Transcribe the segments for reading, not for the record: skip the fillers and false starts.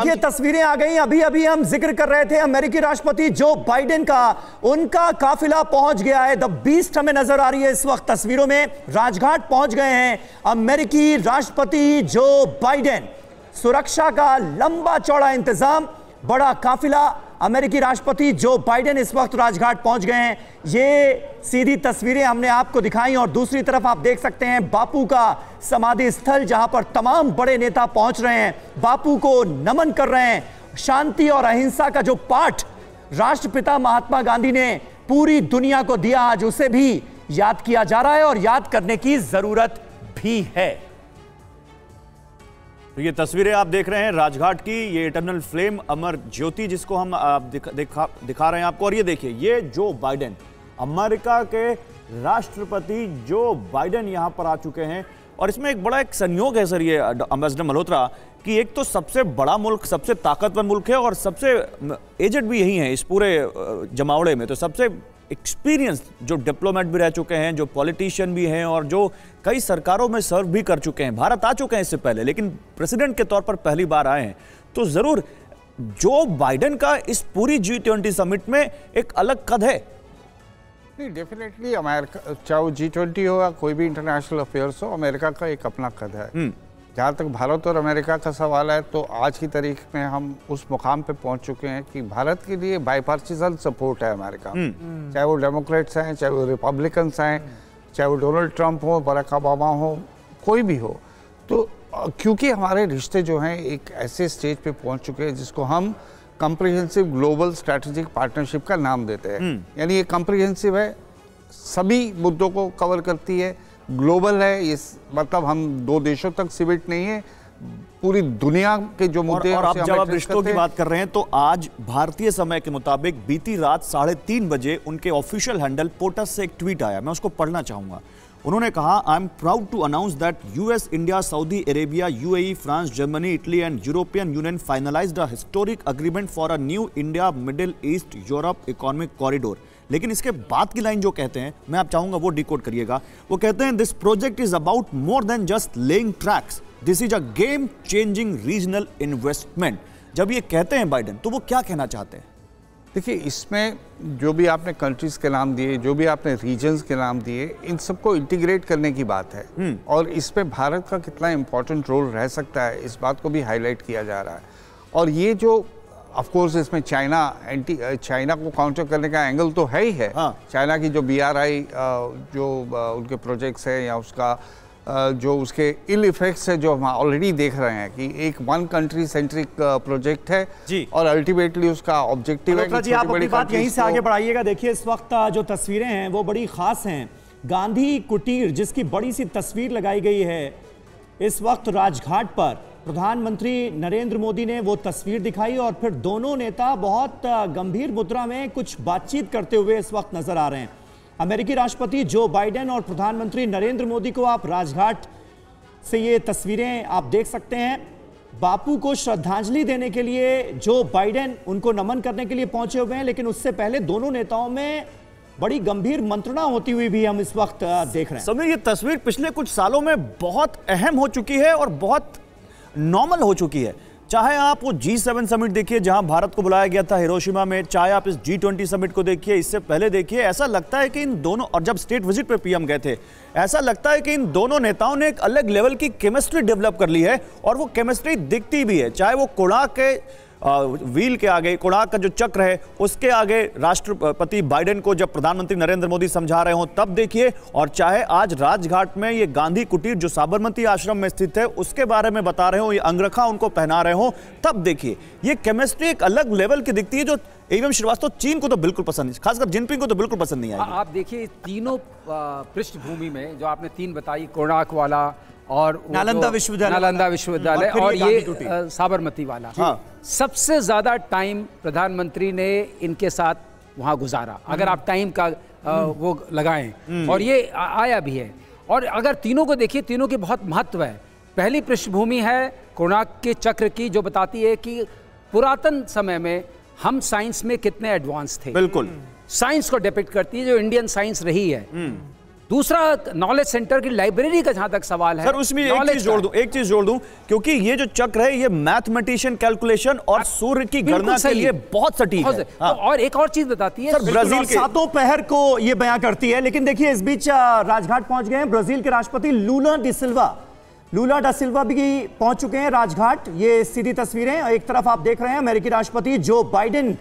देखिए तस्वीरें आ गई। अभी अभी हम जिक्र कर रहे थे अमेरिकी राष्ट्रपति जो बाइडेन का, उनका काफिला पहुंच गया है। द बीस्ट हमें नजर आ रही है इस वक्त तस्वीरों में। राजघाट पहुंच गए हैं अमेरिकी राष्ट्रपति जो बाइडेन। सुरक्षा का लंबा चौड़ा इंतजाम, बड़ा काफिला। अमेरिकी राष्ट्रपति जो बाइडेन इस वक्त राजघाट पहुंच गए हैं। ये सीधी तस्वीरें हमने आपको दिखाई और दूसरी तरफ आप देख सकते हैं बापू का समाधि स्थल, जहां पर तमाम बड़े नेता पहुंच रहे हैं, बापू को नमन कर रहे हैं। शांति और अहिंसा का जो पाठ राष्ट्रपिता महात्मा गांधी ने पूरी दुनिया को दिया, आज उसे भी याद किया जा रहा है और याद करने की जरूरत भी है। तो ये तस्वीरें आप देख रहे हैं राजघाट की, ये इटर्नल फ्लेम अमर ज्योति जिसको हम दिखा रहे हैं आपको। और ये देखिए, ये जो बाइडेन, अमेरिका के राष्ट्रपति जो बाइडेन यहां पर आ चुके हैं। और इसमें एक बड़ा एक संयोग है सर ये एम्बेसडर मल्होत्रा, कि एक तो सबसे बड़ा मुल्क, सबसे ताकतवर मुल्क है और सबसे एजेड भी यही है इस पूरे जमावड़े में। तो सबसे एक्सपीरियंस जो डिप्लोमेट भी रह चुके हैं, जो पॉलिटिशियन भी हैं और जो कई सरकारों में सर्व भी कर चुके हैं। भारत आ चुके हैं इससे पहले, लेकिन प्रेसिडेंट के तौर पर पहली बार आए हैं। तो जरूर जो बाइडेन का इस पूरी G20 समिट में एक अलग कद है। नहीं, डेफिनेटली अमेरिका, चाहे वो G20 हो या कोई भी इंटरनेशनल अफेयर्स हो, अमेरिका का एक अपना कद है। जहाँ तक भारत और अमेरिका का सवाल है, तो आज की तारीख में हम उस मुकाम पे पहुंच चुके हैं कि भारत के लिए बाईपार्टिसन सपोर्ट है अमेरिका में। चाहे वो डेमोक्रेट्स हैं, चाहे वो रिपब्लिकन्स हैं, चाहे वो डोनाल्ड ट्रंप हो, बराक ओबामा हो, कोई भी हो। तो क्योंकि हमारे रिश्ते जो हैं एक ऐसे स्टेज पे पहुंच चुके हैं जिसको हम कम्प्रिहेंसिव ग्लोबल स्ट्रैटेजिक पार्टनरशिप का नाम देते हैं। यानी ये कम्प्रिहेंसिव है, सभी मुद्दों को कवर करती है, ग्लोबल है। ये मतलब हम दो देशों तक सीमित नहीं है, पूरी दुनिया के जो मुद्दे हैं। और आप जब आप रिश्तों की बात कर रहे हैं, तो आज भारतीय समय के मुताबिक बीती रात 3:30 बजे उनके ऑफिशियल हैंडल पोटस से एक ट्वीट आया, मैं उसको पढ़ना चाहूंगा। उन्होंने कहा, I am proud to announce that US, India, Saudi Arabia, UAE, France, Germany, Italy and European Union finalised a historic agreement for a new India Middle East Europe economic corridor. लेकिन इसके बाद की लाइन जो कहते हैं, मैं आप चाहूंगा वो डिकोड करिएगा। वो कहते हैं, this project is about more than just laying tracks, this is a game changing regional investment. जब ये कहते हैं बाइडेन, तो वो क्या कहना चाहते हैं? देखिए, इसमें जो भी आपने कंट्रीज के नाम दिए, जो भी आपने रीजन्स के नाम दिए, इन सबको इंटीग्रेट करने की बात है। और इस पे भारत का कितना इंपॉर्टेंट रोल रह सकता है, इस बात को भी हाईलाइट किया जा रहा है। और ये जो ऑफ कोर्स इसमें चाइना को काउंटर करने का एंगल तो है ही है। चाइना की जो BRI जो उनके प्रोजेक्ट्स हैं या उसका जो उसके इल इफेक्ट्स है, जो हम ऑलरेडी देख रहे हैं कि एक वन कंट्री सेंट्रिक प्रोजेक्ट है जी। और अल्टीमेटली उसका ऑब्जेक्टिव है कि आप अपनी बात यहीं से आगे बढ़ाइएगा। देखिए, इस वक्त जो तस्वीरें हैं वो बड़ी खास हैं। गांधी कुटीर, जिसकी बड़ी सी तस्वीर लगाई गई है इस वक्त राजघाट पर, प्रधानमंत्री नरेंद्र मोदी ने वो तस्वीर दिखाई और फिर दोनों नेता बहुत गंभीर मुद्रा में कुछ बातचीत करते हुए इस वक्त नजर आ रहे हैं। अमेरिकी राष्ट्रपति जो बाइडेन और प्रधानमंत्री नरेंद्र मोदी को आप राजघाट से ये तस्वीरें आप देख सकते हैं। बापू को श्रद्धांजलि देने के लिए जो बाइडेन उनको नमन करने के लिए पहुंचे हुए हैं, लेकिन उससे पहले दोनों नेताओं में बड़ी गंभीर मंत्रणा होती हुई भी हम इस वक्त देख रहे हैं। समीर, ये तस्वीर पिछले कुछ सालों में बहुत अहम हो चुकी है और बहुत नॉर्मल हो चुकी है। चाहे आप वो G7 समिट देखिए जहां भारत को बुलाया गया था हिरोशिमा में, चाहे आप इस G20 समिट को देखिए, इससे पहले देखिए, ऐसा लगता है कि इन दोनों, और जब स्टेट विजिट पे PM गए थे, ऐसा लगता है कि इन दोनों नेताओं ने एक अलग लेवल की केमिस्ट्री डेवलप कर ली है और वो केमिस्ट्री दिखती भी है। चाहे वो कोणार्क के व्हील के आगे, कोणार्क का जो चक्र है उसके आगे राष्ट्रपति बाइडेन को जब प्रधानमंत्री नरेंद्र मोदी समझा रहे हो तब देखिए, और चाहे आज राजघाट में ये गांधी कुटीर जो साबरमती आश्रम में स्थित है उसके बारे में बता रहे हो, ये अंगरखा उनको पहना रहे हो, तब देखिए ये केमिस्ट्री एक अलग लेवल की दिखती है जो एवं श्रीवास्तव चीन को तो बिल्कुल पसंद नहीं, खासकर जिनपिंग को तो बिल्कुल पसंद नहीं आएगी। आप देखिए तीनों पृष्ठभूमि में जो आपने तीन बताई, कोणार्क वाला और नालंदा विश्वविद्यालय और ये साबरमती वाला, सबसे ज्यादा टाइम प्रधानमंत्री ने इनके साथ वहां गुजारा, अगर आप टाइम का वो लगाएं, और ये आया भी है। और अगर तीनों को देखिए, तीनों की बहुत महत्व है। पहली पृष्ठभूमि है कोणार्क के चक्र की, जो बताती है कि पुरातन समय में हम साइंस में कितने एडवांस थे, बिल्कुल साइंस को डिपिक्ट करती है, जो इंडियन साइंस रही है। दूसरा नॉलेज सेंटर की लाइब्रेरी का जहां तक सवाल है सर, उसमें एक चीज जोड़ दूं क्योंकि ये जो चक्र है ये मैथमेटिशियन कैलकुलेशन और सूर्य की गणना के लिए बहुत सटीक है। हाँ। तो और एक और चीज बताती है सर, ब्राजील के सातों पहर को ये बयां करती है। लेकिन देखिए इस बीच राजघाट पहुंच गए हैं ब्राजील के राष्ट्रपति लूला डा सिल्वा भी पहुंच चुके हैं राजघाट। ये सीधी तस्वीरें, एक तरफ आप देख रहे हैं अमेरिकी राष्ट्रपति जो बाइडेन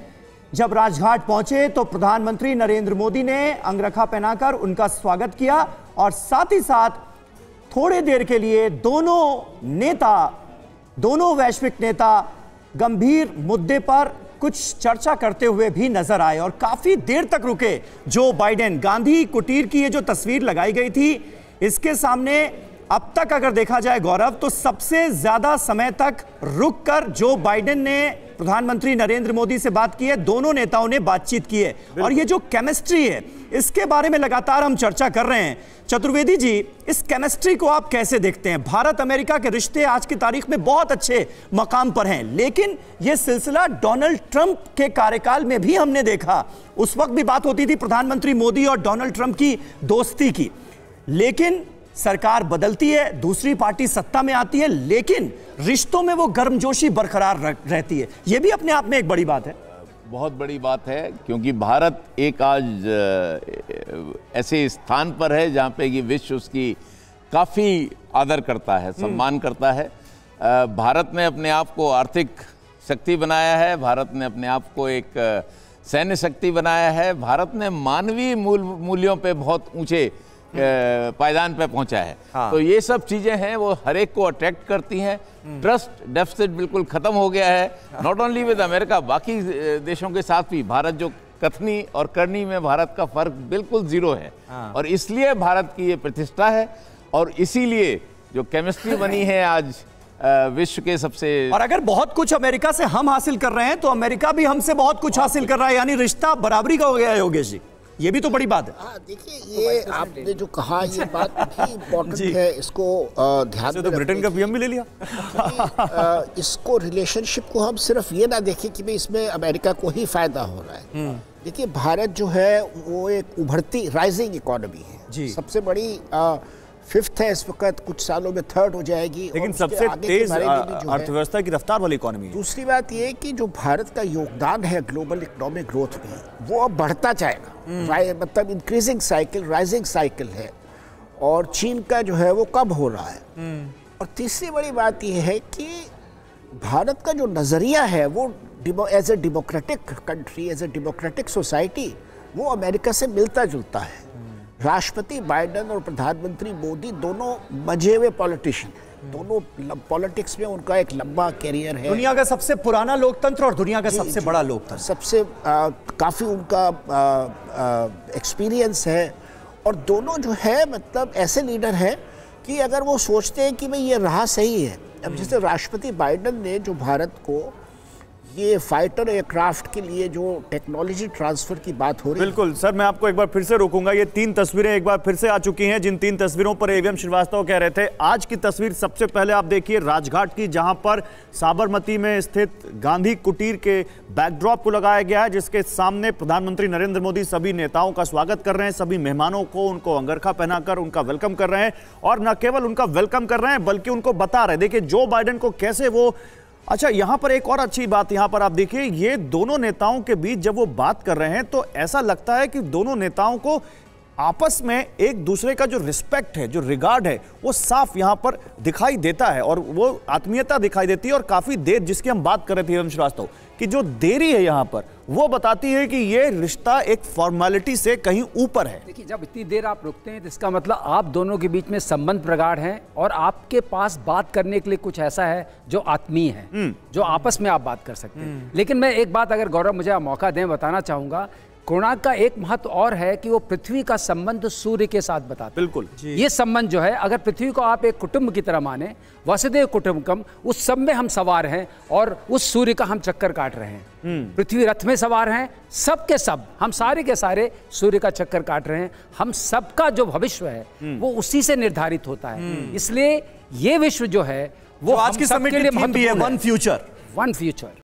जब राजघाट पहुंचे तो प्रधानमंत्री नरेंद्र मोदी ने अंगरखा पहनाकर उनका स्वागत किया और साथ ही साथ थोड़ी देर के लिए दोनों वैश्विक नेता गंभीर मुद्दे पर कुछ चर्चा करते हुए भी नजर आए और काफी देर तक रुके जो बाइडेन। गांधी कुटीर की ये जो तस्वीर लगाई गई थी इसके सामने अब तक अगर देखा जाए गौरव तो सबसे ज्यादा समय तक रुककर जो बाइडेन ने प्रधानमंत्री नरेंद्र मोदी से बात की है, दोनों नेताओं ने बातचीत की है और ये जो केमिस्ट्री है इसके बारे में लगातार हम चर्चा कर रहे हैं। चतुर्वेदी जी, इस केमिस्ट्री को आप कैसे देखते हैं? भारत अमेरिका के रिश्ते आज की तारीख में बहुत अच्छे मकाम पर हैं, लेकिन यह सिलसिला डोनाल्ड ट्रंप के कार्यकाल में भी हमने देखा। उस वक्त भी बात होती थी प्रधानमंत्री मोदी और डोनाल्ड ट्रंप की दोस्ती की, लेकिन सरकार बदलती है, दूसरी पार्टी सत्ता में आती है, लेकिन रिश्तों में वो गर्मजोशी बरकरार रहती है। ये भी अपने आप में एक बड़ी बात है। बहुत बड़ी बात है क्योंकि भारत एक आज ऐसे स्थान पर है जहाँ पे ये विश्व उसकी काफ़ी आदर करता है, सम्मान करता है। भारत ने अपने आप को आर्थिक शक्ति बनाया है, भारत ने अपने आप को एक सैन्य शक्ति बनाया है, भारत ने मानवीय मूल्यों पे बहुत ऊंचे पायदान पे पहुंचा है। हाँ। तो ये सब चीजें हैं वो हर एक को अट्रैक्ट करती हैं। ट्रस्ट डेफिसिट बिल्कुल खत्म हो गया है, नॉट ओनली विद अमेरिका, बाकी देशों के साथ भी। भारत जो कथनी और करनी में भारत का फर्क बिल्कुल जीरो है। हाँ। और इसलिए भारत की ये प्रतिष्ठा है और इसीलिए जो केमिस्ट्री बनी है आज विश्व के सबसे। और अगर बहुत कुछ अमेरिका से हम हासिल कर रहे हैं तो अमेरिका भी हमसे बहुत कुछ हासिल कर रहा है, यानी रिश्ता बराबरी का हो गया है योगेश जी। ये भी तो बड़ी बात है। देखिए ये आपने जो कहा ये बात भी इम्पोर्टेंट है, इसको ध्यान में तो ब्रिटेन का पीएम भी ले लिया। इसको रिलेशनशिप को हम सिर्फ ये ना देखें कि भाई इसमें अमेरिका को ही फायदा हो रहा है। देखिए भारत जो है वो एक उभरती राइजिंग इकोनॉमी है, सबसे बड़ी फिफ्थ है इस वक्त, कुछ सालों में थर्ड हो जाएगी, लेकिन सबसे तेज अर्थव्यवस्था की रफ्तार वाली इकोनॉमी है। दूसरी बात ये कि जो भारत का योगदान है ग्लोबल इकोनॉमिक ग्रोथ में वो अब बढ़ता जाएगा, मतलब इंक्रीजिंग साइकिल, राइजिंग साइकिल है, और चीन का जो है वो कम हो रहा है। और तीसरी बड़ी बात ये है कि भारत का जो नजरिया है वो as a democratic country, as a democratic society, वो अमेरिका से मिलता जुलता है। राष्ट्रपति बाइडेन और प्रधानमंत्री मोदी दोनों मजे हुए पॉलिटिशियन, दोनों पॉलिटिक्स में उनका एक लंबा कैरियर है। दुनिया का सबसे पुराना लोकतंत्र और दुनिया का सबसे बड़ा लोकतंत्र, सबसे काफ़ी उनका एक्सपीरियंस है। और दोनों जो है मतलब ऐसे लीडर हैं कि अगर वो सोचते हैं कि भाई ये राह सही है। अब जैसे राष्ट्रपति बाइडेन ने जो भारत को ये फाइटर एयरक्राफ्ट के लिए जो टेक्नोलॉजी ट्रांसफर की बात हो रही है। बिल्कुल सर, मैं आपको एक बार फिर से रोकूंगा। ये 3 तस्वीरें एक बार फिर से आ चुकी हैं, जिन 3 तस्वीरों पर एवीएम श्रीवास्तव कह रहे थे। आज की तस्वीर सबसे पहले आप देखिए राजघाट की, जहां पर साबरमती में स्थित गांधी कुटीर के बैकड्रॉप को लगाया गया है, जिसके सामने प्रधानमंत्री नरेंद्र मोदी सभी नेताओं का स्वागत कर रहे हैं, सभी मेहमानों को उनको अंगरखा पहनाकर उनका वेलकम कर रहे हैं। और न केवल उनका वेलकम कर रहे हैं बल्कि उनको बता रहे हैं, देखिए जो बाइडेन को कैसे वो। अच्छा, यहां पर एक और अच्छी बात, यहां पर आप देखिए ये दोनों नेताओं के बीच जब वो बात कर रहे हैं तो ऐसा लगता है कि दोनों नेताओं को आपस में एक दूसरे का जो रिस्पेक्ट है, जो रिगार्ड है, वो साफ यहां पर दिखाई देता है और वो आत्मीयता दिखाई देती है। और काफी देर जिसकी हम बात कर रहे थे एवं श्रीवास्तव कि जो देरी है यहां पर, वो बताती है कि ये रिश्ता एक फॉर्मेलिटी से कहीं ऊपर है। देखिए जब इतनी देर आप रुकते हैं तो इसका मतलब आप दोनों के बीच में संबंध प्रगाढ़ हैं और आपके पास बात करने के लिए कुछ ऐसा है जो आत्मीय है, जो आपस में आप बात कर सकते हैं। लेकिन मैं एक बात, अगर गौरव मुझे मौका दें, बताना चाहूंगा। कोणार्क का एक महत्व और है कि वो पृथ्वी का संबंध सूर्य के साथ बताता है। बिल्कुल ये संबंध जो है, अगर पृथ्वी को आप एक कुटुंब की तरह माने, वसुधैव कुटुंबकम, उस सब में हम सवार हैं और उस सूर्य का हम चक्कर काट रहे हैं। पृथ्वी रथ में सवार हैं, सब के सब, हम सारे के सारे सूर्य का चक्कर काट रहे हैं। हम सबका जो भविष्य है वो उसी से निर्धारित होता है। इसलिए ये विश्व जो है वो आज की समिट की थीम भी है वन फ्यूचर।